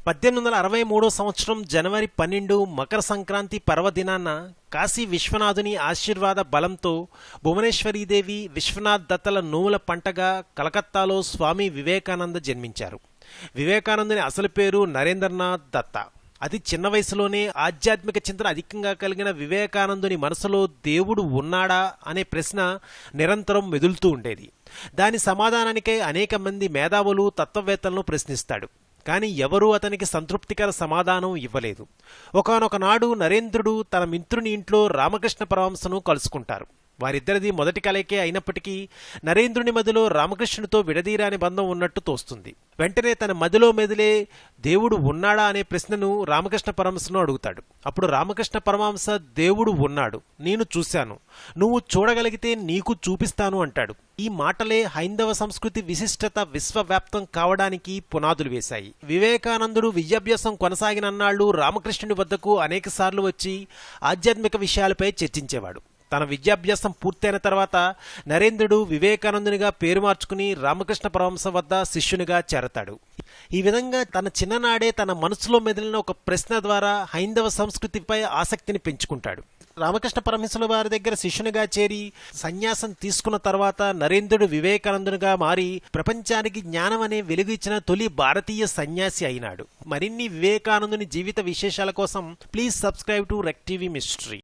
1863 సంవత్సరం జనవరి 12 మకర సంక్రాంతి పర్వదినాన కాశీ విశ్వనాథుని ఆశీర్వాద బలంతో భువనేశ్వరీదేవి విశ్వనాథ్ దత్తల నోముల పంటగా కలకత్తాలో స్వామి వివేకానంద జన్మించారు. వివేకానందుని అసలు పేరు నరేంద్రనాథ్ దత్త. అతి చిన్న వయసులోనే ఆధ్యాత్మిక చింతన అధికంగా కలిగిన వివేకానందుని మనసులో దేవుడు ఉన్నాడా అనే ప్రశ్న నిరంతరం మెదులుతూ ఉండేది. దాని సమాధానానికై అనేక మంది మేధావులు తత్వవేత్తలను ప్రశ్నిస్తాడు. కానీ ఎవరూ అతనికి సంతృప్తికర సమాధానం ఇవ్వలేదు. ఒకానొక నాడు నరేంద్రుడు తన మిత్రుని ఇంట్లో రామకృష్ణ పరమహంసను కలుసుకుంటారు. వారిద్దరిది మొదటి కలయికే అయినప్పటికీ నరేంద్రుని మదిలో రామకృష్ణునితో విడదీరాని బంధం ఉన్నట్టు తోస్తుంది. వెంటనే తన మదిలో మెదిలే దేవుడు ఉన్నాడా అనే ప్రశ్నను రామకృష్ణ పరమహంసను అడుగుతాడు. అప్పుడు రామకృష్ణ పరమహంస దేవుడు ఉన్నాడు, నేను చూశాను, నువ్వు చూడగలిగితే నీకు చూపిస్తాను అంటాడు. ఈ మాటలే హైందవ సంస్కృతి విశిష్టత విశ్వవ్యాప్తం కావడానికి పునాదులు వేశాయి. వివేకానందుడు విద్యాభ్యాసం కొనసాగినన్నాళ్లు రామకృష్ణుని వద్దకు అనేకసార్లు వచ్చి ఆధ్యాత్మిక విషయాలపై చర్చించేవాడు. తన విద్యాభ్యాసం పూర్తయిన తర్వాత నరేంద్రుడు వివేకానందునిగా పేరు మార్చుకుని రామకృష్ణ పరమహంస వద్ద శిష్యునిగా చేరతాడు. ఈ విధంగా తన చిన్ననాడే తన మనసులో మెదిలిన ఒక ప్రశ్న ద్వారా హైందవ సంస్కృతిపై ఆసక్తిని పెంచుకుంటాడు. రామకృష్ణ పరమహంసుల వారి దగ్గర శిష్యునిగా చేరి సన్యాసం తీసుకున్న తర్వాత నరేంద్రుడు వివేకానందునిగా మారి ప్రపంచానికి జ్ఞానం అనే వెలుగు ఇచ్చిన తొలి భారతీయ సన్యాసి అయినాడు. మరిన్ని వివేకానందుని జీవిత విశేషాల కోసం ప్లీజ్ సబ్స్క్రైబ్ టు రెక్ టీవీ మిస్టరీ.